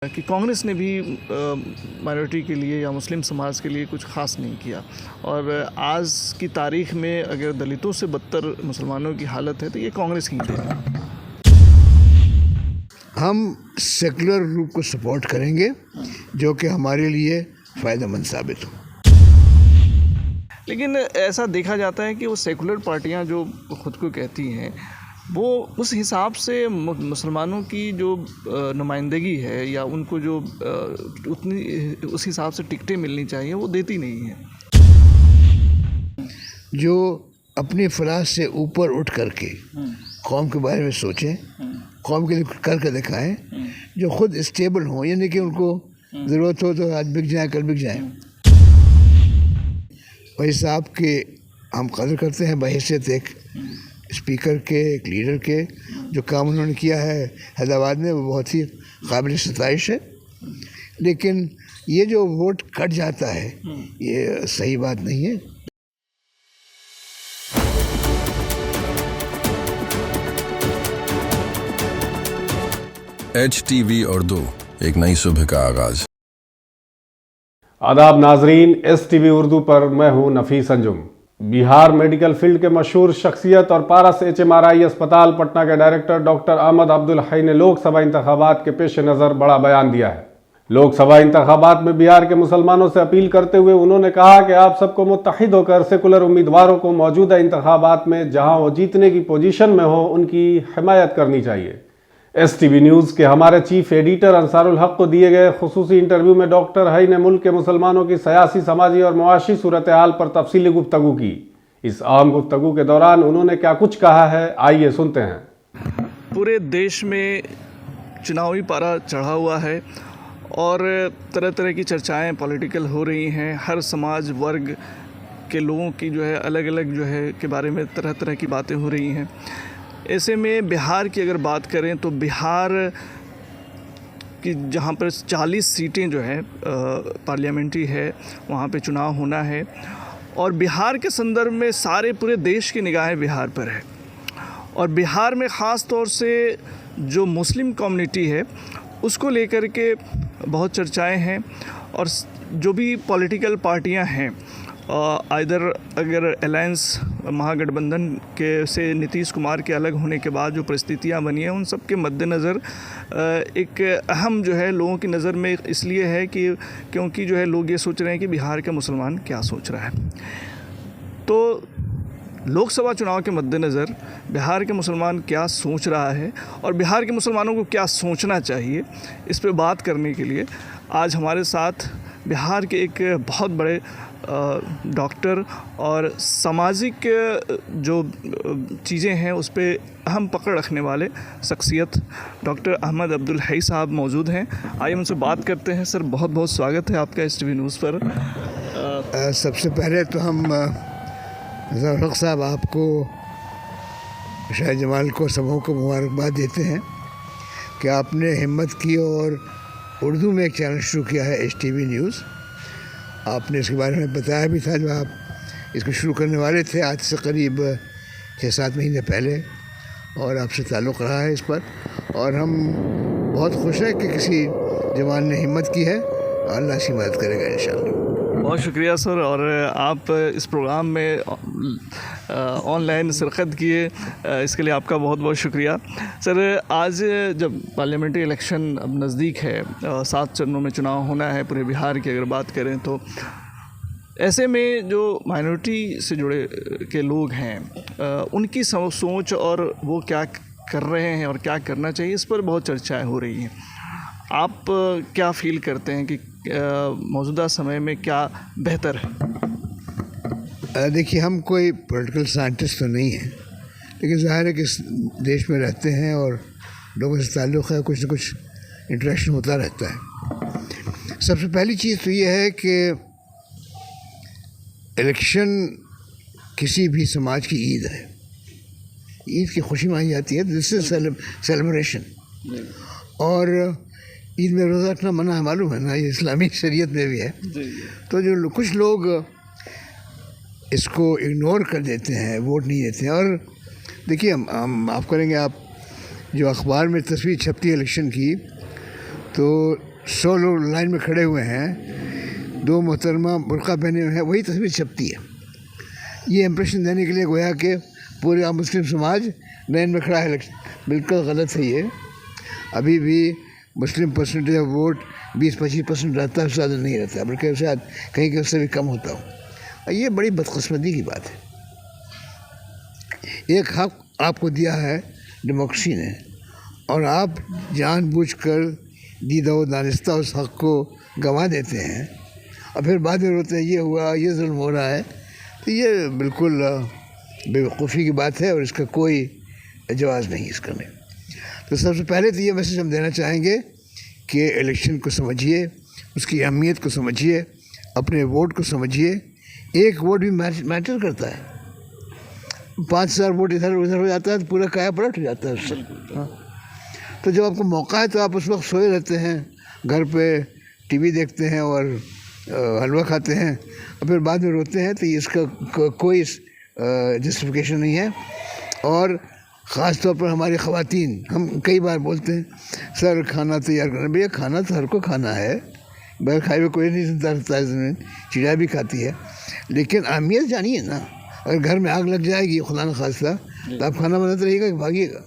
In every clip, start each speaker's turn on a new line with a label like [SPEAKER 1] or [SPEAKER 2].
[SPEAKER 1] कि कांग्रेस ने भी माइनॉरिटी के लिए या मुस्लिम समाज के लिए कुछ ख़ास नहीं किया और आज की तारीख में अगर दलितों से बदतर मुसलमानों की हालत है तो ये कांग्रेस की देन है।
[SPEAKER 2] हम सेकुलर ग्रुप को सपोर्ट करेंगे जो कि हमारे लिए फ़ायदेमंद साबित हो।
[SPEAKER 1] लेकिन ऐसा देखा जाता है कि वो सेकुलर पार्टियां जो ख़ुद को कहती हैं वो उस हिसाब से मुसलमानों की जो नुमाइंदगी है या उनको जो उतनी उस हिसाब से टिकटें मिलनी चाहिए वो देती नहीं है।
[SPEAKER 2] जो अपनी फलाह से ऊपर उठ करके कौम के बारे में सोचें, कौम के लिए करके दिखाएं, जो ख़ुद स्टेबल हों, यानी कि उनको ज़रूरत हो तो आज बिक जाए कल बिक जाए। भाई साहब के हम कदर करते हैं बहैसियत एक स्पीकर के, एक लीडर के। जो काम उन्होंने किया है हैदराबाद में वो बहुत ही काबिल सताइश है, लेकिन ये जो वोट कट जाता है ये सही बात नहीं है।
[SPEAKER 3] HTV उर्दू, एक नई सुबह का आगाज।
[SPEAKER 4] आदाब नाजरीन, STV उर्दू पर मैं हूं नफीस अंजुम। बिहार मेडिकल फील्ड के मशहूर शख्सियत और पारस HMRI अस्पताल पटना के डायरेक्टर डॉक्टर अहमद अब्दुल हई ने लोकसभा इंतखाबात के पेश नज़र बड़ा बयान दिया है। लोकसभा इंतखाबात में बिहार के मुसलमानों से अपील करते हुए उन्होंने कहा कि आप सबको मुत्तहिद होकर सेकुलर उम्मीदवारों को मौजूदा इंतखाबात में जहां वो जीतने की पोजीशन में हो उनकी हिमायत करनी चाहिए। STV न्यूज़ के हमारे चीफ एडिटर अंसारुल हक को दिए गए खुसूसी इंटरव्यू में डॉक्टर हई ने मुल्क के मुसलमानों की सियासी, समाजी और मुआशी सूरत हाल पर तफसीली गुफ्तगू की। इस अहम गुफ्तगू के दौरान उन्होंने क्या कुछ कहा है, आइए सुनते हैं।
[SPEAKER 1] पूरे देश में चुनावी पारा चढ़ा हुआ है और तरह तरह की चर्चाएं पॉलिटिकल हो रही हैं। हर समाज वर्ग के लोगों की जो है अलग अलग जो है के बारे में तरह तरह की बातें हो रही हैं। ऐसे में बिहार की अगर बात करें तो बिहार की जहाँ पर 40 सीटें जो है पार्लियामेंट्री है वहाँ पे चुनाव होना है और बिहार के संदर्भ में सारे पूरे देश की निगाहें बिहार पर है और बिहार में ख़ास तौर से जो मुस्लिम कम्युनिटी है उसको लेकर के बहुत चर्चाएं हैं और जो भी पॉलिटिकल पार्टियां हैं इधर अगर अलायंस महागठबंधन के से नीतीश कुमार के अलग होने के बाद जो परिस्थितियां बनी हैं उन सब के मद्देनज़र एक अहम जो है लोगों की नज़र में इसलिए है कि क्योंकि जो है लोग ये सोच रहे हैं कि बिहार का मुसलमान क्या सोच रहा है। तो लोकसभा चुनाव के मद्देनज़र बिहार के मुसलमान क्या सोच रहा है और बिहार के मुसलमानों को क्या सोचना चाहिए, इस पर बात करने के लिए आज हमारे साथ बिहार के एक बहुत बड़े डॉक्टर और सामाजिक जो चीज़ें हैं उस पर अहम पकड़ रखने वाले शख्सियत डॉक्टर अहमद अब्दुल हई साहब मौजूद हैं। आइए उनसे बात करते हैं। सर, बहुत बहुत स्वागत है आपका STV न्यूज़ पर।
[SPEAKER 2] सबसे पहले तो हम ज़फ़र साहब आपको, शाह जमाल को, सबों को मुबारकबाद देते हैं कि आपने हिम्मत की और उर्दू में एक चैनल शुरू किया है STV न्यूज़। आपने इसके बारे में बताया भी था जब आप इसको शुरू करने वाले थे, आज से करीब 6-7 महीने पहले, और आपसे ताल्लुक़ रहा है इस पर और हम बहुत खुश हैं कि किसी जवान ने हिम्मत की है। अल्लाह इसकी मदद करेगा इंशाअल्लाह।
[SPEAKER 1] बहुत शुक्रिया सर। और आप इस प्रोग्राम में ऑनलाइन शिरकत किए, इसके लिए आपका बहुत बहुत शुक्रिया। सर, आज जब पार्लियामेंट्री इलेक्शन अब नज़दीक है, 7 चरणों में चुनाव होना है पूरे बिहार की अगर बात करें तो ऐसे में जो माइनॉरिटी से जुड़े के लोग हैं उनकी सोच और वो क्या कर रहे हैं और क्या करना चाहिए, इस पर बहुत चर्चाएँ हो रही हैं। आप क्या फ़ील करते हैं कि मौजूदा समय में क्या बेहतर है?
[SPEAKER 2] देखिए, हम कोई पॉलिटिकल साइंटिस्ट तो नहीं हैं, लेकिन ज़ाहिर है कि इस देश में रहते हैं और लोगों से ताल्लुक़ है, कुछ न कुछ इंटरेक्शन होता रहता है। सबसे पहली चीज़ तो ये है कि इलेक्शन किसी भी समाज की ईद है। ईद की खुशी मानी जाती है, दिस इज सेलिब्रेशन। और ईद में रोज़ा रखना मना है, मालूम है ना, ये इस्लामी शरीयत में भी है। तो जो कुछ लोग इसको इग्नोर कर देते हैं, वोट नहीं देते हैं। और देखिए, हम माफ़ करेंगे, आप जो अखबार में तस्वीर छपती है इलेक्शन की, तो 100 लोग लाइन में खड़े हुए हैं, 2 मोहतरमा बुर्का पहने हुए हैं, वही तस्वीर छपती है। ये इम्प्रेशन देने के लिए गोया कि पूरा मुस्लिम समाज लाइन में खड़ा है। बिल्कुल गलत है ये। अभी भी मुस्लिम परसेंटेज ऑफ वोट 20-25% रहता है, उससे ज़्यादा नहीं रहता, बल्कि शायद कहीं के उससे भी कम होता हो। ये बड़ी बदकिस्मती की बात है। एक हक आपको दिया है डेमोक्रेसी ने, और आप जानबूझकर दीदा व दानिस्ता उस हक को गंवा देते हैं और फिर बाद में रोते हैं ये हुआ, ये जुल्म हो रहा है। तो ये बिल्कुल बेवकूफ़ी की बात है और इसका कोई जवाब नहीं इसका में। तो सबसे पहले तो ये मैसेज हम देना चाहेंगे कि इलेक्शन को समझिए, उसकी अहमियत को समझिए, अपने वोट को समझिए। एक वोट भी मैटर करता है। 5,000 वोट इधर उधर हो जाता है तो पूरा काया पलट हो जाता है उससे। हाँ, तो जब आपको मौका है तो आप उस वक्त सोए रहते हैं, घर पे टीवी देखते हैं और हलवा खाते हैं और फिर बाद में रोते हैं। तो इसका कोई जस्टिफिकेशन नहीं है। और ख़ास तौर पर हमारी ख़वातीन, हम कई बार बोलते हैं सर खाना तैयार करना। भैया खाना तो हर को खाना है, बगैर खाए हुए कोई नहीं जिंदा रहता है ज़मीन, चिड़िया भी खाती है, लेकिन अहमियत जानिए ना। अगर घर में आग लग जाएगी खुदा न खास्ता तो आप खाना बनाते रहिएगा कि भागिएगा।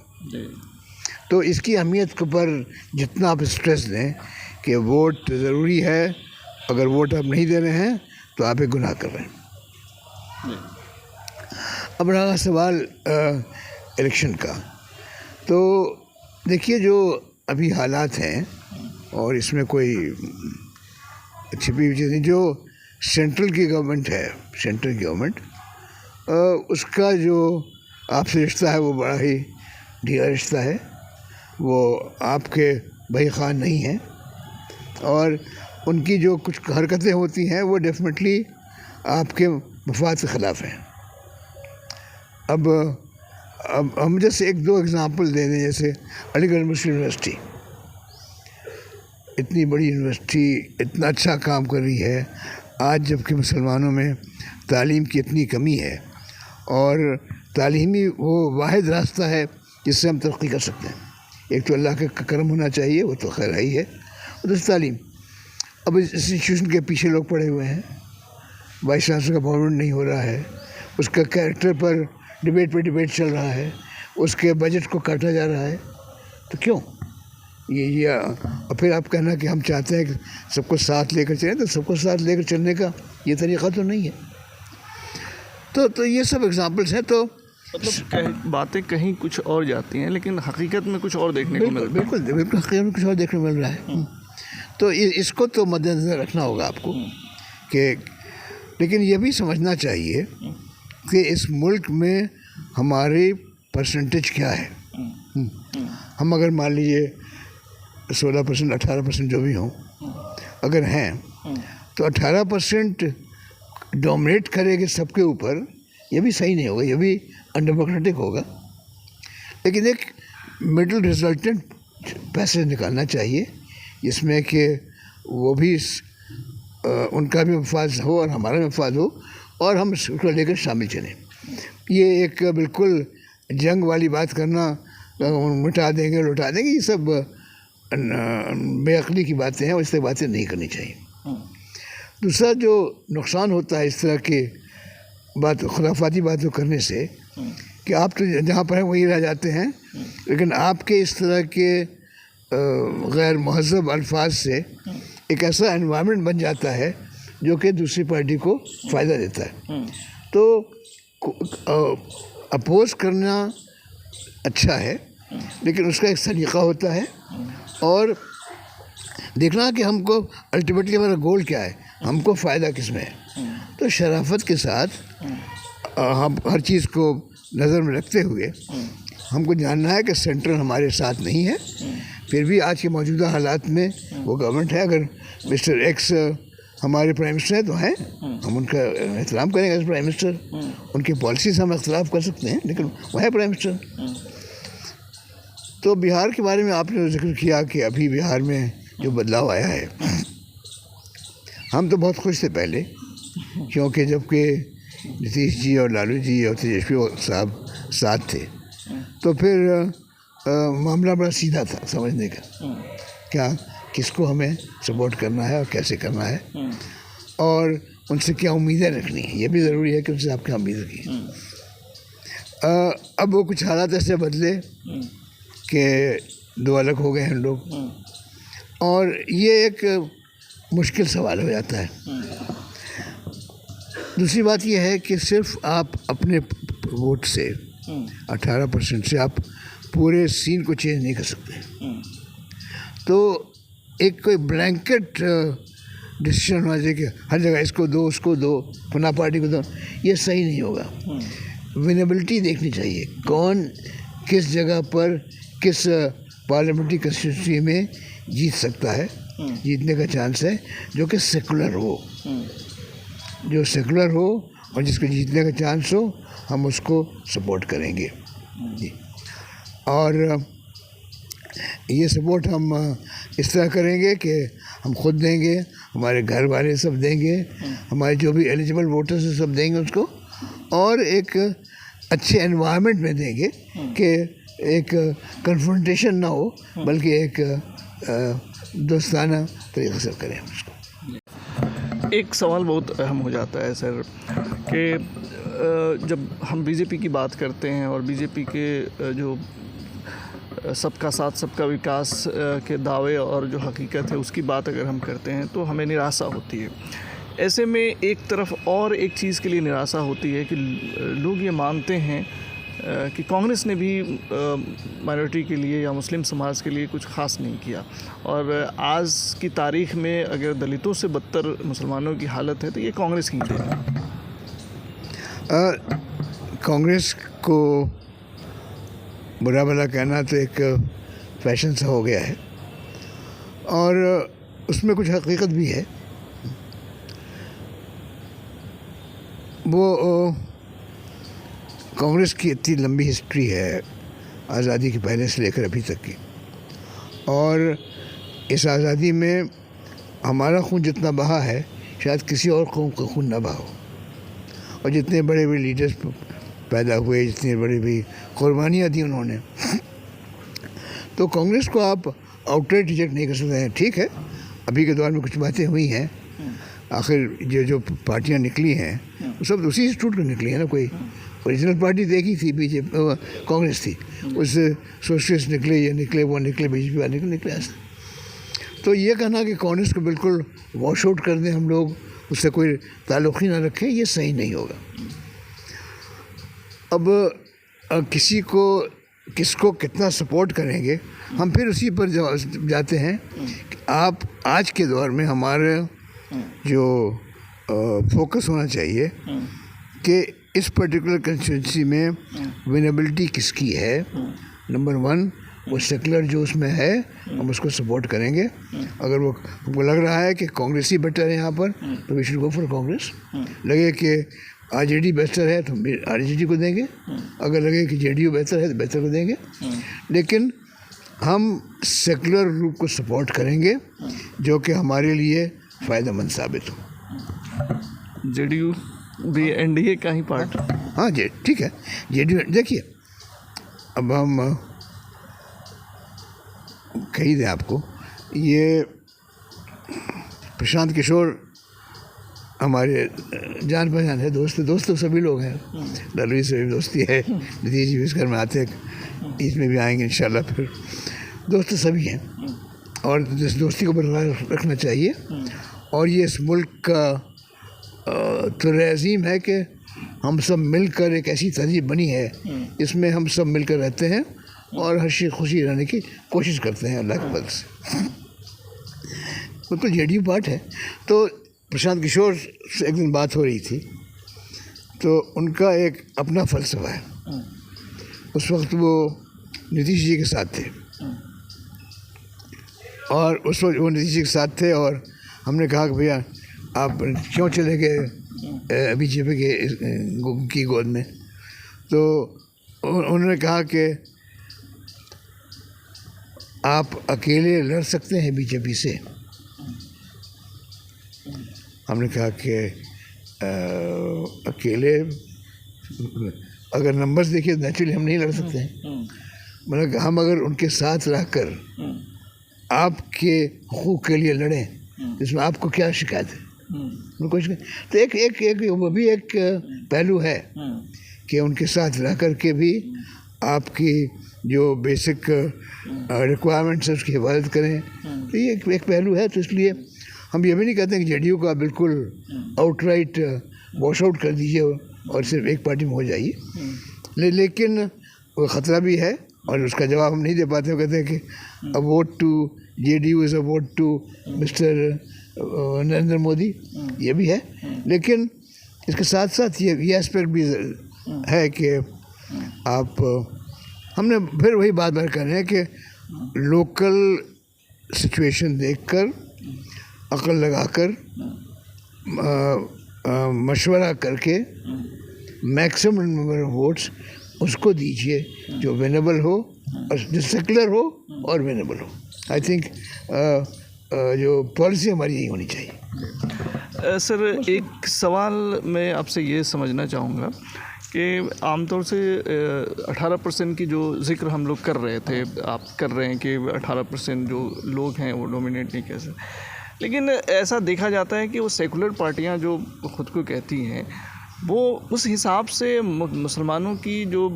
[SPEAKER 2] तो इसकी अहमियत के ऊपर जितना आप स्ट्रेस दें कि वोट ज़रूरी है, अगर वोट आप नहीं दे रहे हैं तो आप एक गुनाह कर रहे हैं। अब रहा सवाल इलेक्शन का, तो देखिए जो अभी हालात हैं और इसमें कोई छिपी हुई चीज़ नहीं। जो सेंट्रल की गवर्नमेंट है, सेंट्रल गवर्नमेंट, उसका जो आपसे रिश्ता है वो बड़ा ही ढीला रिश्ता है। वो आपके भाई खान नहीं हैं और उनकी जो कुछ हरकतें होती हैं वो डेफिनेटली आपके मफाद के ख़िलाफ़ हैं। अब हम जैसे 1-2 एग्ज़ाम्पल दे दें, जैसे अलीगढ़ मुस्लिम यूनिवर्सिटी, इतनी बड़ी यूनिवर्सिटी इतना अच्छा काम कर रही है आज, जबकि मुसलमानों में तालीम की इतनी कमी है और तालीमी वो वाहिद रास्ता है जिससे हम तरक्की कर सकते हैं। एक तो अल्लाह का करम होना चाहिए, वो तो खैर ही है, और दूसरी तालीम। अब इस इंस्टीट्यूशन के पीछे लोग पड़े हुए हैं, वाइस चांसलर का अपॉइंटमेंट नहीं हो रहा है, उसका कैरेक्टर पर डिबेट पे डिबेट चल रहा है, उसके बजट को काटा जा रहा है। तो क्यों ये और फिर आप कहना कि हम चाहते हैं कि सबको साथ लेकर चलें, तो सबको साथ लेकर चलने का ये तरीक़ा तो नहीं है। तो ये सब एग्जांपल्स हैं। तो
[SPEAKER 1] मतलब बातें कहीं कुछ और जाती हैं लेकिन हकीकत में कुछ और देखने को मिलता है।
[SPEAKER 2] बिल्कुल हकीकत में कुछ और देखने को मिल रहा है। तो इसको तो मद्देनज़र रखना होगा आपको कि, लेकिन ये भी समझना चाहिए कि इस मुल्क में हमारी परसेंटेज क्या है। हम अगर मान लीजिए 16%, 18% जो भी हों अगर हैं, तो 18% डोमिनेट करेंगे सबके ऊपर, ये भी सही नहीं होगा, ये भी अनडेमोक्रेटिक होगा। लेकिन एक मिडिल रिजल्टेंट पैसे निकालना चाहिए जिसमें कि वो भी उनका भी मफाद हो और हमारा भी मफाद हो और हम उसको लेकर शामिल चलें। ये एक बिल्कुल जंग वाली बात करना, मिटा देंगे लुटा देंगे, ये सब बेअक्ली की बातें हैं और इस तरह बातें नहीं करनी चाहिए। दूसरा जो नुकसान होता है इस तरह के खुराफाती बातों करने से, कि आप तो जहाँ पर हैं वहीं रह जाते हैं, लेकिन आपके इस तरह के गैर महज़ब अल्फाज से एक ऐसा एनवायरनमेंट बन जाता है जो कि दूसरी पार्टी को फ़ायदा देता है। तो अपोज़ करना अच्छा है, लेकिन उसका एक तरीक़ा होता है और देखना कि हमको अल्टीमेटली हमारा गोल क्या है, हमको फ़ायदा किस में है। तो शराफत के साथ हम हर चीज़ को नज़र में रखते हुए हमको जानना है कि सेंट्रल हमारे साथ नहीं है, फिर भी आज के मौजूदा हालात में वो गवर्नमेंट है। अगर मिस्टर एक्स हमारे प्राइम मिनिस्टर हैं तो हैं, हम उनका एहतराम करेंगे एज प्राइम मिनिस्टर, उनकी पॉलिसीज़ हम इख्तलाफ कर सकते हैं, लेकिन वो है प्राइम मिनिस्टर। तो बिहार के बारे में आपने जिक्र किया कि अभी बिहार में जो बदलाव आया है, हम तो बहुत खुश थे पहले, क्योंकि जबकि नीतीश जी और लालू जी और तेजस्वी साहब साथ थे तो फिर मामला बड़ा सीधा था समझने का। क्या किसको हमें सपोर्ट करना है और कैसे करना है, और उनसे क्या उम्मीदें रखनी है। ये भी ज़रूरी है कि उनसे आप क्या उम्मीद रखिए। अब वो कुछ हालात ऐसे बदले कि दो अलग हो गए हैं लोग, और ये एक मुश्किल सवाल हो जाता है। दूसरी बात यह है कि सिर्फ आप अपने वोट से 18% से आप पूरे सीन को चेंज नहीं कर सकते। तो एक कोई ब्लैंकेट डिसीजन होना चाहिए कि हर जगह इसको दो, उसको दो, फना पार्टी को दो, ये सही नहीं होगा। विनेबिलिटी देखनी चाहिए, कौन किस जगह पर किस पार्लियामेंट्री कंस्टिट्यूंसी में जीत सकता है, जीतने का चांस है, जो कि सेकुलर हो, जो सेकुलर हो और जिसको जीतने का चांस हो, हम उसको सपोर्ट करेंगे जी। और ये सपोर्ट हम इस तरह करेंगे कि हम खुद देंगे, हमारे घर वाले सब देंगे, हमारे जो भी एलिजिबल वोटर्स हैं सब देंगे उसको, और एक अच्छे एनवायरनमेंट में देंगे कि एक कन्फ्रंटेशन ना हो, बल्कि एक दोस्ताना तरीके से करें उसको।
[SPEAKER 1] एक सवाल बहुत अहम हो जाता है सर कि जब हम बीजेपी की बात करते हैं और बीजेपी के जो सबका साथ सबका विकास के दावे और जो हकीकत है उसकी बात अगर हम करते हैं तो हमें निराशा होती है। ऐसे में एक तरफ और एक चीज़ के लिए निराशा होती है कि लोग ये मानते हैं कि कांग्रेस ने भी माइनॉरिटी के लिए या मुस्लिम समाज के लिए कुछ ख़ास नहीं किया, और आज की तारीख़ में अगर दलितों से बदतर मुसलमानों की हालत है तो ये कांग्रेस की देन है।
[SPEAKER 2] कांग्रेस को बुरा भला कहना तो एक फैशन सा हो गया है, और उसमें कुछ हकीकत भी है। वो कांग्रेस की इतनी लंबी हिस्ट्री है आज़ादी के पहले से लेकर अभी तक की, और इस आज़ादी में हमारा खून जितना बहा है शायद किसी और कौम का खून ना बहा हो, और जितने बड़े बड़े लीडर्स पैदा हुए, जितनी बड़ी बड़ी कुर्बानियाँ दी उन्होंने, तो कांग्रेस को आप आउटराइट रिजेक्ट नहीं कर सकते हैं। ठीक है, अभी के दौर में कुछ बातें हुई हैं, आखिर जो पार्टियाँ निकली हैं वो सब उसी इंस्टीट्यूट को निकली है ना। कोई ओरिजिनल पार्टी देखी थी बीजेपी, कांग्रेस थी, उससे सोशलिस्ट निकले, ये निकले, वो निकले, बीजेपी वाले निकले ऐसा। तो ये कहना कि कांग्रेस को बिल्कुल वॉश आउट कर दें हम लोग, उससे कोई ताल्लुक़ ही ना रखें, ये सही नहीं होगा। अब किसको कितना सपोर्ट करेंगे, हम फिर उसी पर जाते हैं कि आप आज के दौर में हमारे जो फोकस होना चाहिए कि इस पर्टिकुलर कंस्टिट्यूंसी में विनेबिलिटी किसकी है। नंबर 1, वो सेकुलर जो उसमें है हम उसको सपोर्ट करेंगे। अगर वो हमको लग रहा है कि कांग्रेस ही बेटर है यहाँ पर तो we should go for Congress. लगे कि आरजेडी बेहतर है तो आरजेडी को देंगे, अगर लगे कि जेडीयू बेहतर है तो बेहतर को देंगे, लेकिन हम सेकुलर रूप को सपोर्ट करेंगे जो कि हमारे लिए फ़ायदेमंद साबित हो।
[SPEAKER 1] जेडीयू भी एनडीए का ही पार्ट।
[SPEAKER 2] हाँ जी, ठीक है, जेडीयू देखिए, अब हम कही दें आपको, ये प्रशांत किशोर हमारे जान पहचान है, दोस्त तो सभी लोग हैं, दलवी से भी दोस्ती है, नीतीश जी भी इस घर में आते हैं, इसमें भी आएंगे इंशाल्लाह, फिर दोस्त सभी हैं, और इस दोस्ती को बरकरार रखना चाहिए। और ये इस मुल्क का तुर्ज़ीम है कि हम सब मिलकर एक ऐसी तहजीब बनी है इसमें हम सब मिलकर रहते हैं और हंसी खुशी रहने की कोशिश करते हैं अल्लाह के फज़ल से। बिल्कुल जेडीयू पार्ट है। तो प्रशांत किशोर से एक दिन बात हो रही थी, तो उनका एक अपना फ़लसफ़ा है। उस वक्त वो नीतीश जी के साथ थे, और उस वक्त वो नीतीश जी के साथ थे, और हमने कहा कि भैया आप क्यों चले गए बीजेपी की गोद में। तो उन्होंने कहा कि आप अकेले लड़ सकते हैं बीजेपी से। हमने कहा कि अकेले अगर नंबर्स देखिए नेचुरली हम नहीं लड़ सकते हैं, मतलब हम अगर उनके साथ रहकर आपके हुकूक के लिए लड़ें, इसमें आपको क्या शिकायत है? उनको तो एक वो भी एक पहलू है कि उनके साथ रह कर के भी आपकी जो बेसिक रिक्वायरमेंट्स है उसकी हिफाजत करें, तो ये एक पहलू है। तो इसलिए हम ये भी नहीं कहते कि जेडीयू को आप बिल्कुल आउटराइट वॉश आउट कर दीजिए और सिर्फ एक पार्टी में हो जाइए, लेकिन वो ख़तरा भी है और उसका जवाब हम नहीं दे पाते। वो कहते हैं कि a vote to JDU is a vote to mister Narendra Modi, ये भी है। लेकिन इसके साथ साथ ये एस्पेक्ट भी है कि आप हमने फिर वही बात कर रहे हैं कि लोकल सिचुएशन देखकर, अकल लगाकर, मशवरा करके मैक्सिमम नंबर ऑफ वोट्स उसको दीजिए जो विनेबल हो और जो सेकुलर हो और विनेबल हो। आई थिंक जो पॉलिसी हमारी यही होनी चाहिए।
[SPEAKER 1] सर, एक सवाल मैं आपसे ये समझना चाहूँगा कि आमतौर से 18% की जो जिक्र हम लोग कर रहे थे, आप कर रहे हैं कि 18% जो लोग हैं वो डोमिनेट नहीं कर सकते, लेकिन ऐसा देखा जाता है कि वो सेकुलर पार्टियां जो ख़ुद को कहती हैं वो उस हिसाब से मुसलमानों की जो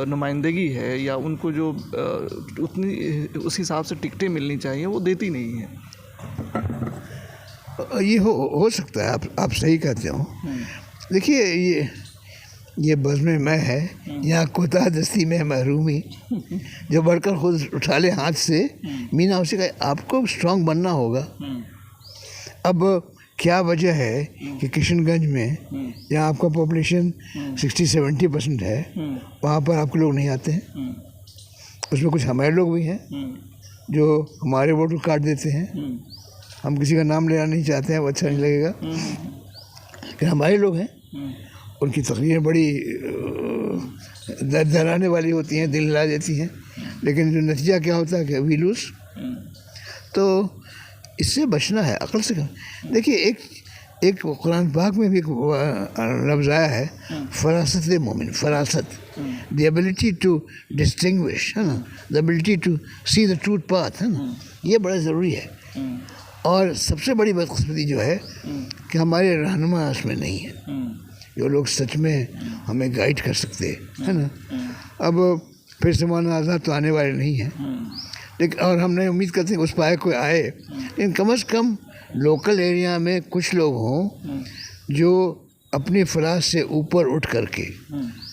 [SPEAKER 1] नुमाइंदगी है या उनको जो उतनी उस हिसाब से टिकटें मिलनी चाहिए वो देती नहीं है।
[SPEAKER 2] ये हो सकता है, आप सही कहते हो। देखिए, ये बज़्म मैं है, यहाँ कोताह दस्ती में महरूमी, जो बढ़कर खुद उठा ले हाथ से मीना उसे कहे आपको स्ट्रांग बनना होगा। अब क्या वजह है कि किशनगंज में जहाँ आपका पॉपुलेशन 60-70% है वहाँ पर आपके लोग नहीं आते हैं? उसमें कुछ हमारे लोग भी हैं जो हमारे वोट को काट देते हैं। हम किसी का नाम लेना नहीं चाहते हैं, वो अच्छा नहीं लगेगा, लेकिन हमारे लोग हैं, उनकी तकरीरें बड़ी दर्द धराने वाली होती हैं, दिल हिला देती हैं, लेकिन जो नतीजा क्या होता है कि वी लूज़। तो इससे बचना है, अकल से। देखिए, एक कुरान पाक में भी एक लफ्ज़ आया है, फरासत मोमिन, फरासत, द एबिलिटी टू डिस्टिंग्विश, है ना, the ability to see the truth path, है ना, ये बड़ा ज़रूरी है। और सबसे बड़ी बदकिस्मती जो है कि हमारे रहनुमा उसमें नहीं है, जो लोग सच में हमें गाइड कर सकते हैं, है ना। अब फिर से मौलाना आज़ाद तो आने वाले नहीं हैं, लेकिन और हमने उम्मीद करते हैं उस पाए कोई आए, लेकिन कम से कम लोकल एरिया में कुछ लोग हों जो अपनी फराज से ऊपर उठ करके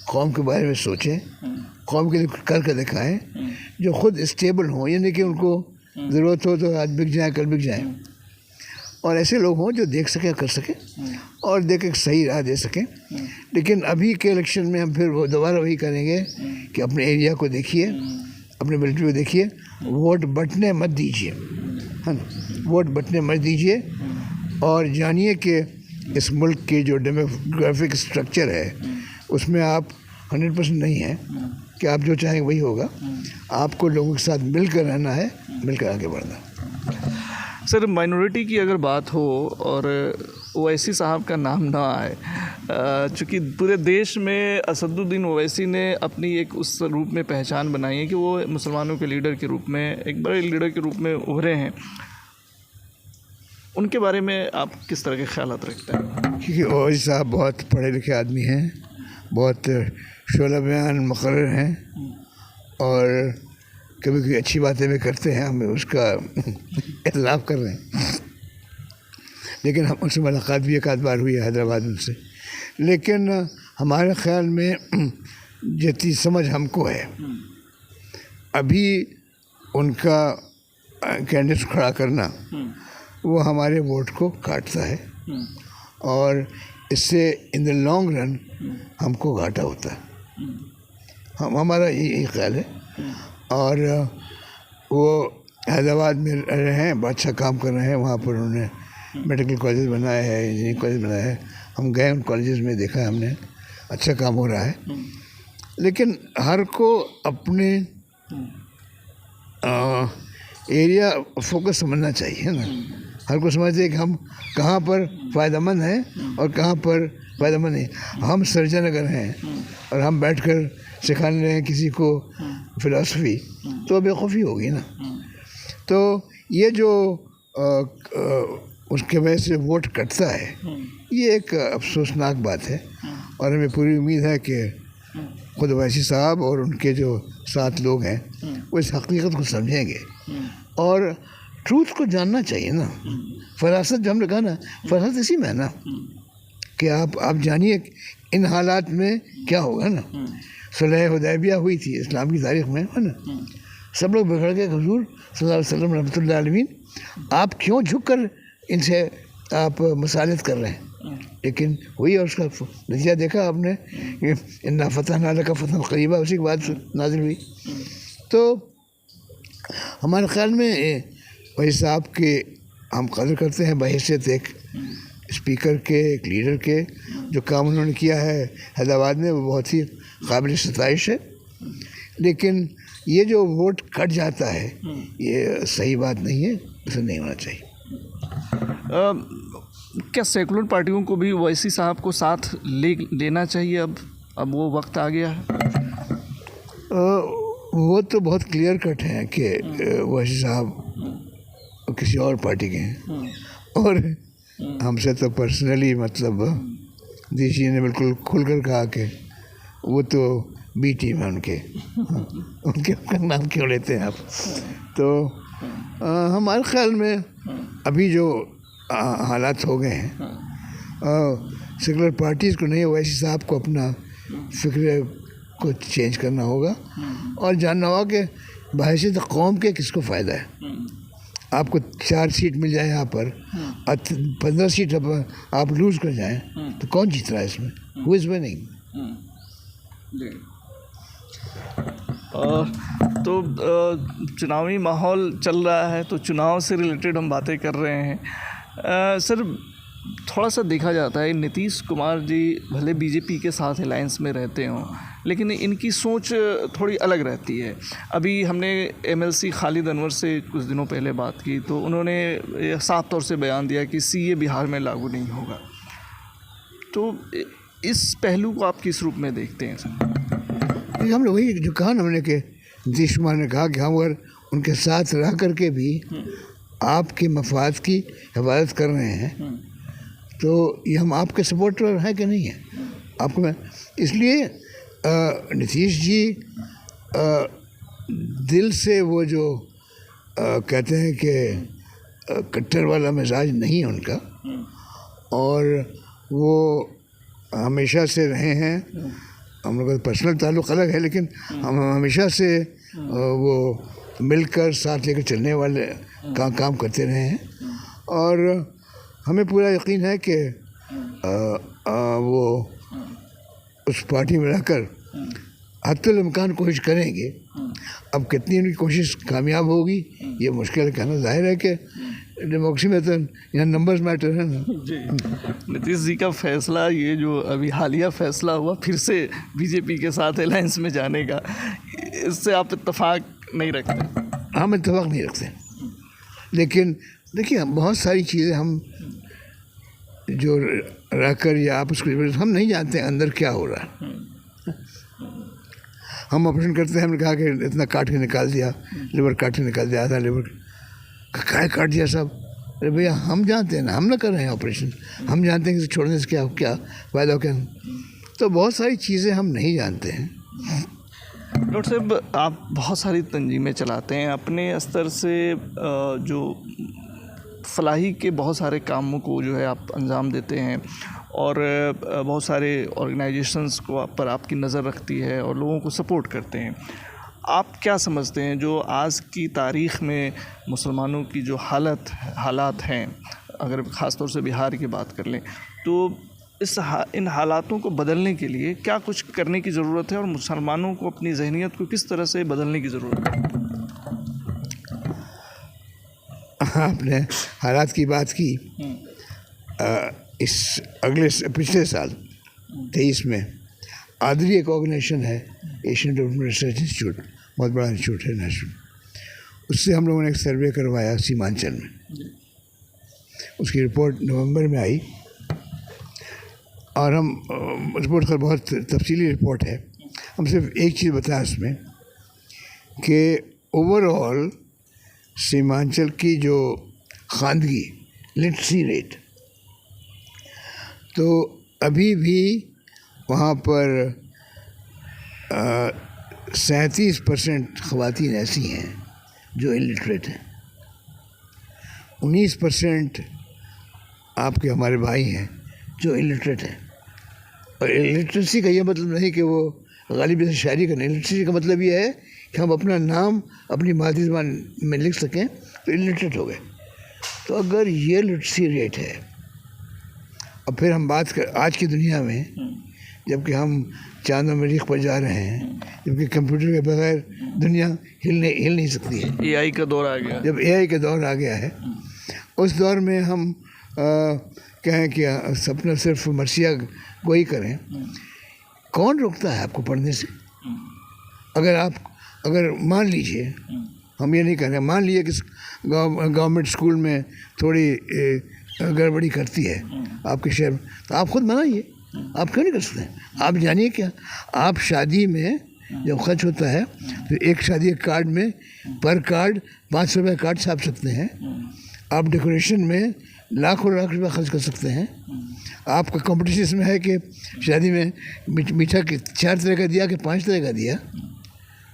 [SPEAKER 2] कौम के बारे में सोचें, कौम के लिए करके दिखाएं, जो ख़ुद स्टेबल हों, यानी कि उनको ज़रूरत हो तो आज बिक जाए, कल बिक जाए, और ऐसे लोग हों जो देख सकें, कर सकें और देख के सही राह दे सकें। लेकिन अभी के इलेक्शन में हम फिर दोबारा वही करेंगे कि अपने एरिया को देखिए, अपने मिलिट्री को देखिए, वोट बटने मत दीजिए, है ना, वोट बटने मत दीजिए और जानिए कि इस मुल्क के जो डेमोग्राफिक स्ट्रक्चर है उसमें आप 100% नहीं हैं कि आप जो चाहें वही होगा। आपको लोगों के साथ मिलकर रहना है, मिलकर आगे बढ़ना।
[SPEAKER 1] सर, माइनॉरिटी की अगर बात हो और ओवैसी साहब का नाम ना आए, चूँकि पूरे देश में असदुद्दीन ओवैसी ने अपनी एक उस रूप में पहचान बनाई है कि वो मुसलमानों के लीडर के रूप में, एक बड़े लीडर के रूप में उभरे हैं, उनके बारे में आप किस तरह के ख्यालात रखते हैं?
[SPEAKER 2] क्योंकि ओवैसी साहब बहुत पढ़े लिखे आदमी हैं, बहुत शोला बयान मुकर्रर हैं और कभी कभी अच्छी बातें भी करते हैं, हमें उसका इतलाफ़ कर रहे हैं। लेकिन हम उनसे मुलाकात भी एक आध बार हुई है हैदराबाद उनसे, लेकिन हमारे ख्याल में जितनी समझ हमको है अभी उनका कैंडिडेट खड़ा करना वो हमारे वोट को काटता है और इससे इन द लॉन्ग रन हमको घाटा होता है। हमारा यही ख्याल है। और वो हैदराबाद में रहे हैं, बहुत अच्छा काम कर रहे हैं, वहाँ पर उन्होंने मेडिकल कॉलेज बनाया है, इंजीनियरिंग कॉलेज बनाया है, हम गए उन कॉलेजेस में, देखा है हमने, अच्छा काम हो रहा है। लेकिन हर को अपने एरिया फोकस समझना चाहिए ना, हर को समझना चाहिए कि हम कहाँ पर फ़ायदेमंद हैं और कहाँ पर फ़ायदेमंद नहीं। हम सर्जन अगर हैं और हम बैठकर सिखाने रहे हैं किसी को फ़िलासफ़ी, तो बेवकूफ़ी होगी ना। तो ये जो उसके वजह से वोट कटता है, ये एक अफसोसनाक बात है। और हमें पूरी उम्मीद है कि खुद ओवैसी साहब और उनके जो साथ लोग हैं वो इस हकीकत को समझेंगे और ट्रूथ को जानना चाहिए ना। फरासत जो हमने कहा ना, फरासत इसी में है ना कि आप जानिए इन हालात में क्या होगा ना। सुलह हुदैबिया हुई थी इस्लाम की तारीख़ में, है ना। सब लोग बिगड़ गए, हुजूर सल्लल्लाहु अलैहि वसल्लम रहमतुल्लाह अलैहि, आप क्यों झुक कर इनसे आप मसालत कर रहे हैं। लेकिन हुई और उसका नतीजा देखा आपने, इन्ना फतहना लका फतहन क़रीबा, उसी के बाद नाज़िल हुई। तो हमारे ख़्याल में वही साहब के हम कदर करते हैं बहैसियत एक स्पीकर के, एक लीडर के। जो काम उन्होंने किया है हैदराबाद में वो बहुत ही काबिल सताइश है। लेकिन ये जो वोट कट जाता है ये सही बात नहीं है, ऐसा नहीं होना चाहिए।
[SPEAKER 1] क्या सेकुलर पार्टियों को भी ओवैसी साहब को साथ लेना चाहिए? अब वो वक्त आ गया है।
[SPEAKER 2] वो तो बहुत क्लियर कट है कि ओवैसी साहब किसी और पार्टी के हैं और हमसे तो पर्सनली मतलब दीजी ने बिल्कुल खुलकर कहा कि वो तो बी टीम है उनके। उनका नाम क्यों लेते हैं आप? तो हमारे ख्याल में अभी जो हालात हो गए हैं, सेकुलर पार्टीज़ को नहीं, ओवैसी साहब को अपना फिक्र को चेंज करना होगा और जानना होगा कि बहैसियत कौम के किसको फ़ायदा है। आपको 4 सीट मिल जाए यहाँ पर और 15 सीट आप लूज़ कर जाएं तो कौन जीत रहा है इसमें? Who is winning?
[SPEAKER 1] तो चुनावी माहौल चल रहा है, तो चुनाव से रिलेटेड हम बातें कर रहे हैं। सर, थोड़ा सा देखा जाता है नीतीश कुमार जी भले बीजेपी के साथ अलायंस में रहते हों, लेकिन इनकी सोच थोड़ी अलग रहती है। अभी हमने एमएलसी खालिद अनवर से कुछ दिनों पहले बात की तो उन्होंने साफ तौर से बयान दिया कि सीए बिहार में लागू नहीं होगा। तो इस पहलू को आप किस रूप में देखते हैं सर?
[SPEAKER 2] हम लोग वही जो कहा ना हमने कि नीतीश कुमार ने कहा कि हम अगर उनके साथ रह करके भी आपके मफाद की हिफाजत कर रहे हैं तो ये हम आपके सपोर्टर हैं कि नहीं है आपको। मैं इसलिए नीतीश जी दिल से वो जो कहते हैं कि कट्टर वाला मिजाज नहीं है उनका, और वो हमेशा से रहे हैं। हम लोग का पर्सनल ताल्लुक़ अलग है, लेकिन हम हमेशा से वो मिलकर साथ लेकर चलने वाले काम करते रहे हैं। और हमें पूरा यकीन है कि वो उस पार्टी में रहकर हत्तुल इम्कान कोशिश करेंगे। अब कितनी उनकी कोशिश कामयाब होगी ये मुश्किल है कहना। जाहिर है कि डेमोक्रेसी में तो यहाँ नंबर्स मैटर है ना।
[SPEAKER 1] जी, नीतीश जी का फैसला, ये जो अभी हालिया फैसला हुआ फिर से बीजेपी के साथ अलायंस में जाने का, इससे आप इत्तेफाक नहीं रखते?
[SPEAKER 2] हम इत्तेफाक नहीं रखते, लेकिन देखिए बहुत सारी चीज़ें हम जो रहकर या आप उसको हम नहीं जानते अंदर क्या हो रहा है। हम ऑपरेशन करते हैं, हमने कहा कि इतना काट के निकाल दिया, लिवर काट के निकाल दिया, आधा लिवर काय काट दिया सब। अरे भैया हम जानते हैं ना, हम ना कर रहे हैं ऑपरेशन, हम जानते हैं कि छोड़ने से क्या फ़ायदा हो क्या। तो बहुत सारी चीज़ें हम नहीं जानते हैं।
[SPEAKER 1] डॉक्टर साहब, आप बहुत सारी तंजीमें चलाते हैं अपने स्तर से, जो फलाही के बहुत सारे कामों को जो है आप अंजाम देते हैं और बहुत सारे ऑर्गेनाइजेशंस को आप पर आपकी नज़र रखती है और लोगों को सपोर्ट करते हैं। आप क्या समझते हैं जो आज की तारीख़ में मुसलमानों की जो हालात हैं, अगर ख़ास तौर से बिहार की बात कर लें, तो इन हालातों को बदलने के लिए क्या कुछ करने की ज़रूरत है और मुसलमानों को अपनी ज़हनियत को किस तरह से बदलने की ज़रूरत है?
[SPEAKER 2] आपने हालात की बात की। इस पिछले साल 23 में आदरी एक ऑर्गेनाइजेशन है, एशियन डेवलपमेंट रिसर्च इंस्टीट्यूट, बहुत बड़ा इंस्टीट्यूट है नेशनल, उससे हम लोगों ने एक सर्वे करवाया सीमांचल में। उसकी रिपोर्ट नवंबर में आई और हम रिपोर्ट का बहुत तफसीली रिपोर्ट है। हम सिर्फ एक चीज़ बताया उसमें कि ओवरऑल सीमांचल की जो खानगी लिटरेसी रेट, तो अभी भी वहाँ पर 37% ख़वातीन ऐसी हैं जो इलिटरेट हैं। 19% आपके हमारे भाई हैं जो इलिटरेट हैं। और इलिटरेसी का ये मतलब नहीं कि वो गालिब जैसे शायरी का नहीं, इलिटरेसी का मतलब ये है कि हम अपना नाम अपनी मादरी ज़बान में लिख सकें, तो इलिटरेट हो गए। तो अगर ये लिटरेसी रेट है, और फिर हम बात कर आज की दुनिया में, जबकि हम चांद और मरीख पर जा रहे हैं, जबकि कंप्यूटर के बगैर दुनिया हिल नहीं सकती है।
[SPEAKER 1] AI का दौर आ गया।
[SPEAKER 2] जब AI का दौर आ गया है, उस दौर में हम कहें कि सपना सिर्फ मर्सिया गोई करें, कौन रोकता है आपको पढ़ने से? अगर मान लीजिए, हम ये नहीं कह रहे, मान लीजिए कि गवर्नमेंट स्कूल में थोड़ी गड़बड़ी करती है आपके शहर में, तो आप खुद मनाइए। आप क्यों नहीं कर सकते? आप जानिए क्या, आप शादी में जब खर्च होता है तो एक शादी के कार्ड में पर कार्ड 500 रुपये कार्ड छाप सकते हैं। आप डेकोरेशन में लाखों रुपये खर्च कर सकते हैं। आपका कंपटीशन में है कि शादी में मीठा 4 तरह का दिया कि 5 तरह का दिया।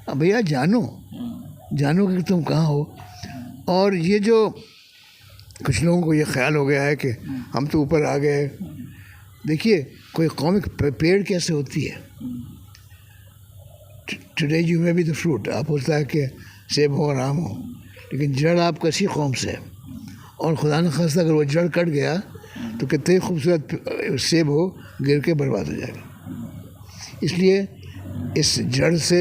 [SPEAKER 2] अब भैया जानो कि तुम कहाँ हो। और ये जो कुछ लोगों को ये ख्याल हो गया है कि हम तो ऊपर आ गए। देखिए, कोई कौम पेड़ कैसे होती है? Today you may be the fruit. आप होता है कि सेब हो और आम हो, लेकिन जड़ आप किसी कौम से है, और खुदा न खास्ता अगर वो जड़ कट गया तो कितने खूबसूरत सेब हो गिर के बर्बाद हो जाएगा। इसलिए इस जड़ से,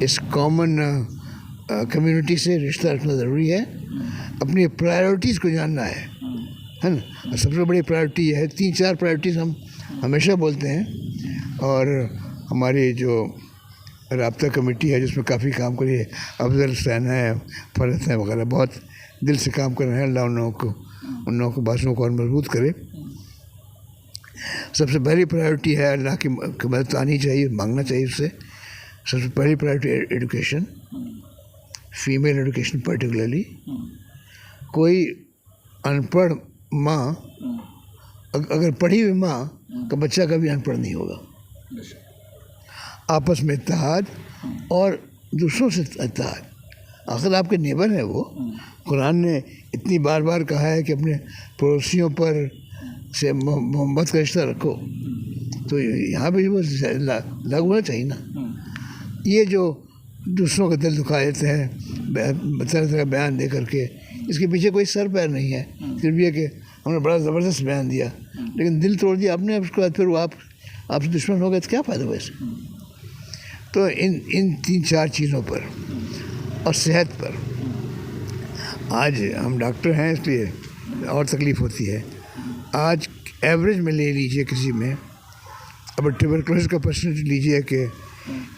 [SPEAKER 2] इस कॉमन कम्युनिटी से रिश्ता रखना ज़रूरी है। अपनी प्रायोरिटीज़ को जानना है ना। सबसे बड़ी प्रायोरिटी है, 3-4 प्रायोरिटीज़ हम हमेशा बोलते हैं। और हमारी जो राब्ता कमेटी है जिसमें काफ़ी काम करी है, अफजल हुसैन है, फरहत है वगैरह, बहुत दिल से काम कर रहे हैं। अल्लाह उन लोगों को बातों को और मजबूत करे। सबसे पहली प्रायोरिटी है अल्लाह की मदद आनी चाहिए, मांगना चाहिए उससे। सबसे पहली priority education, female education particularly. कोई अनपढ़ माँ, अगर पढ़ी हुई माँ का बच्चा कभी अनपढ़ नहीं होगा। आपस में इत्तेहाद और दूसरों से इत्तेहाद। आखिर आपके नेबर है वो। कुरान ने इतनी बार बार कहा है कि अपने पड़ोसियों पर से मोहब्बत का रिश्ता रखो, तो यहाँ पे वो लागू होना चाहिए ना। ये जो दूसरों का दिल दुखा देते हैं तरह तरह का बयान दे करके, इसके पीछे कोई सर पैर नहीं है। सिर्फ ये कि हमने बड़ा ज़बरदस्त बयान दिया, लेकिन दिल तोड़ दिया आपने। उसके बाद फिर वो आपसे दुश्मन हो गए तो क्या फ़ायदा वैसे? तो इन 3-4 चीज़ों पर और सेहत पर, आज हम डॉक्टर हैं इसलिए और तकलीफ़ होती है। आज एवरेज में ले लीजिए किसी में, अब ट्यूबरकुलोसिस का परसेंटेज लीजिए कि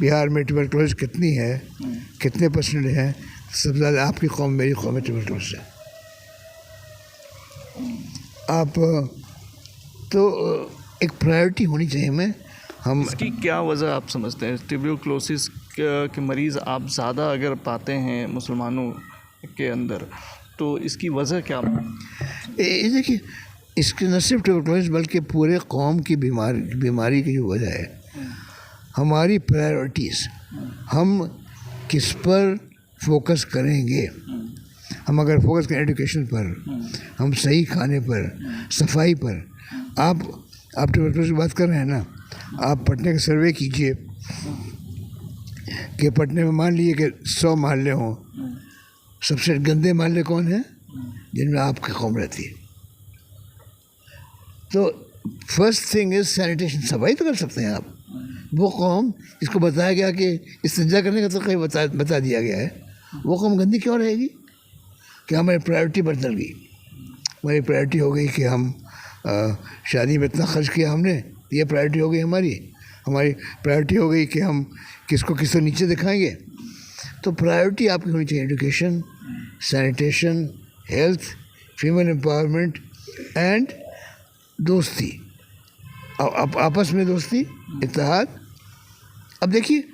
[SPEAKER 2] बिहार में ट्यूबरकुलोसिस कितनी है, कितने परसेंट है। सबसे ज़्यादा आपकी कौम, मेरी कौम में ट्यूबरकुलोसिस है। आप तो एक प्रायोरिटी होनी चाहिए हम।
[SPEAKER 1] इसकी क्या वजह आप समझते हैं? ट्यूबरकुलोसिस के मरीज़ आप ज़्यादा अगर पाते हैं मुसलमानों के अंदर, तो इसकी वजह क्या?
[SPEAKER 2] देखिए, इसकी न सिर्फ ट्यूबरकुलोसिस बल्कि पूरे कौम की बीमारी की जो वजह है, हमारी प्रायोरिटीज़, हम किस पर फोकस करेंगे। हम अगर फोकस करें एजुकेशन पर, हम सही खाने पर, सफाई पर। आप ट्यूबरकुलोसिस की बात कर रहे हैं ना, आप पटने का सर्वे कीजिए कि पटने में मान लीजिए कि 100 मोहल्ले हों, सबसे गंदे मोहल्ले कौन हैं? जिनमें आपकी कौम रहती है। तो फर्स्ट थिंग इज़ सैनिटेशन। सफाई तो कर सकते हैं आप। वो कौम जिसको बताया गया कि इस्तिंजा करने का तो कहीं बता दिया गया है, वो कौम गंदी क्यों रहेगी? कि हमारी प्रायोरिटी बदल गई। हमारी प्रायोरिटी हो गई कि हम शादी में इतना खर्च किया हमने, ये प्रायोरिटी हो गई हमारी प्रायोरिटी हो गई कि हम किसको किससे नीचे दिखाएंगे। तो प्रायोरिटी आपकी होनी चाहिए education, sanitation, health, female empowerment and दोस्ती, आपस में दोस्ती, इत्तेहाद। अब देखिए,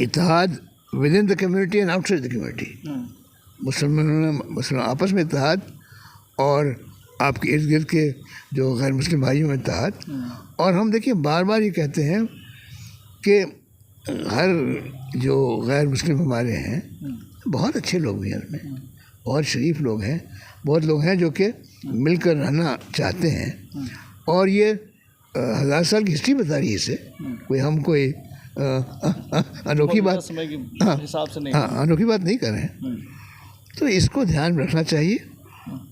[SPEAKER 2] इत्तेहाद within the community and outside the community. मुसलमान आपस में इत्तेहाद और आपके इर्द गिर्द के जो गैर मुस्लिम भाइयों में इत्तेहाद। और हम देखिए बार बार ये कहते हैं कि हर जो गैर मुस्लिम हमारे हैं बहुत अच्छे लोग भी हैं, उनमें बहुत शरीफ लोग हैं, बहुत लोग हैं जो कि मिलकर रहना चाहते हैं। और ये 1000 साल की हिस्ट्री बता रही है इसे, कोई हम कोई अनोखी बात
[SPEAKER 1] हिसाब से नहीं,
[SPEAKER 2] अनोखी बात नहीं कर रहे हैं। तो इसको ध्यान में रखना चाहिए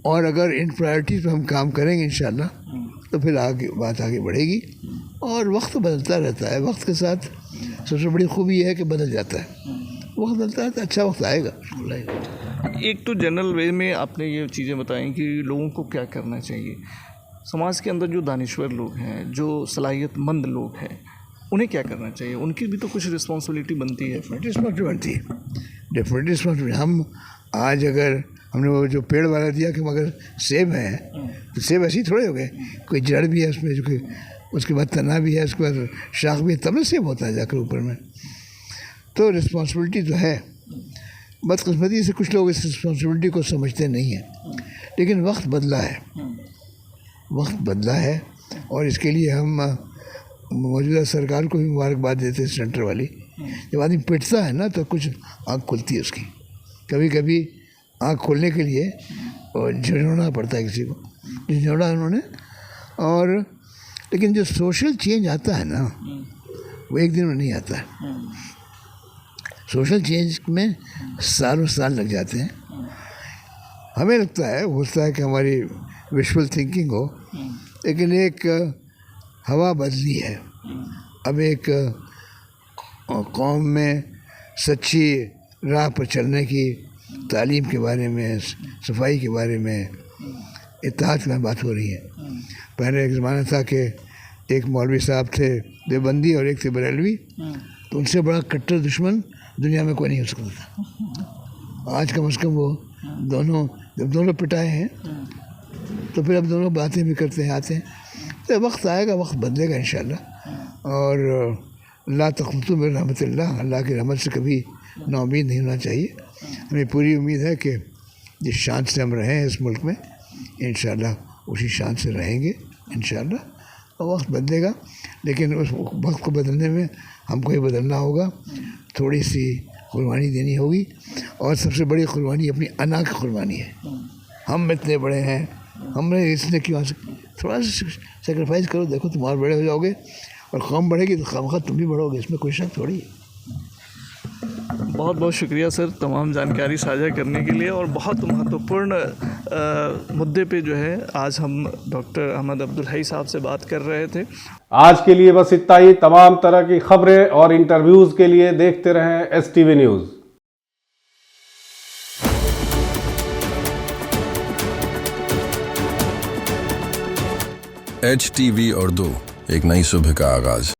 [SPEAKER 2] और अगर इन प्रायोरिटीज़ पर हम काम करेंगे इंशाल्लाह तो फिर बात आगे बढ़ेगी। और वक्त बदलता रहता है, वक्त के साथ सबसे बड़ी खूबी यह है कि बदल जाता है, वक्त बदलता है तो अच्छा वक्त आएगा।
[SPEAKER 1] एक तो जनरल वे में आपने ये चीज़ें बताई कि लोगों को क्या करना चाहिए। समाज के अंदर जो दानिश्वर लोग हैं, जो सलाहियतमंद लोग हैं, उन्हें क्या करना चाहिए? उनकी भी तो कुछ रिस्पॉन्सिबिलिटी बनती है।
[SPEAKER 2] डेफिनेटली बनती है, डेफिनेटली रिस्पॉन्सिबिलिटी। हम आज अगर हमने वो जो पेड़ वाला दिया कि मगर सेब है तो सेब ऐसे ही थोड़े हो गए, कोई जड़ भी है उसमें, जो कि उसके बाद तना भी है, उसके बाद शाख भी है, तब ना सेब होता है जाकर ऊपर में। तो रिस्पॉन्सिबिलिटी तो है, बदकिस्मती से कुछ लोग इस रिस्पॉन्सिबिलिटी को समझते नहीं हैं। लेकिन वक्त बदला है, वक्त बदला है और इसके लिए हम मौजूदा सरकार को भी मुबारकबाद देते हैं, सेंटर वाली। जब आदमी पिटता है ना तो कुछ आँख खुलती है उसकी, कभी कभी आँख खोलने के लिए झिझोड़ना पड़ता है किसी को, झिझोड़ा उन्होंने। और लेकिन जो सोशल चेंज आता है ना वो एक दिन में नहीं आता है, सोशल चेंज में सालों साल लग जाते हैं। हमें लगता है हो सकता है कि हमारी विजुअल थिंकिंग हो, लेकिन एक हवा बदली है। अब एक कौम में सच्ची राह पर चलने की, तालीम के बारे में, सफाई के बारे में, इत्तेहाद में बात हो रही है। पहले एक ज़माना था कि एक मौलवी साहब थे देवबंदी और एक थे बरेलवी, तो उनसे बड़ा कट्टर दुश्मन दुनिया में कोई नहीं हो सकता था। आज कम से कम वो दोनों जब दोनों पिटाए हैं तो फिर अब दोनों बातें भी करते हैं, आते हैं। तो वक्त आएगा, वक्त बदलेगा इंशाल्लाह। और ला तक़नतू मिन रहमतिल्लाह, अल्लाह की रहमत से कभी नाउमीद नहीं होना चाहिए। हमें पूरी उम्मीद है कि जिस शान से हम रहे हैं इस मुल्क में इंशाल्लाह उसी शान से रहेंगे इंशाल्लाह। और वक्त बदलेगा, लेकिन उस वक्त को बदलने में हमको ही बदलना होगा, थोड़ी सी कुर्बानी देनी होगी। और सबसे बड़ी कुर्बानी अपनी अना की कुर्बानी है। हम इतने बड़े हैं, हमने इसने क्यों, थोड़ा सा सेक्रीफाइस करो, देखो तुम और बड़े हो जाओगे और कौम बढ़ेगी तो खामखा तुम भी बढ़ोगे, इसमें कोई शक थोड़ी है।
[SPEAKER 1] बहुत बहुत शुक्रिया सर तमाम जानकारी साझा करने के लिए। और बहुत महत्वपूर्ण मुद्दे पे जो है आज हम डॉक्टर अहमद अब्दुल हई साहब से बात कर रहे थे।
[SPEAKER 4] आज के लिए बस इतना ही। तमाम तरह की खबरें और इंटरव्यूज़ के लिए देखते रहें STV न्यूज़।
[SPEAKER 3] HTV उर्दू, एक नई सुबह का आगाज।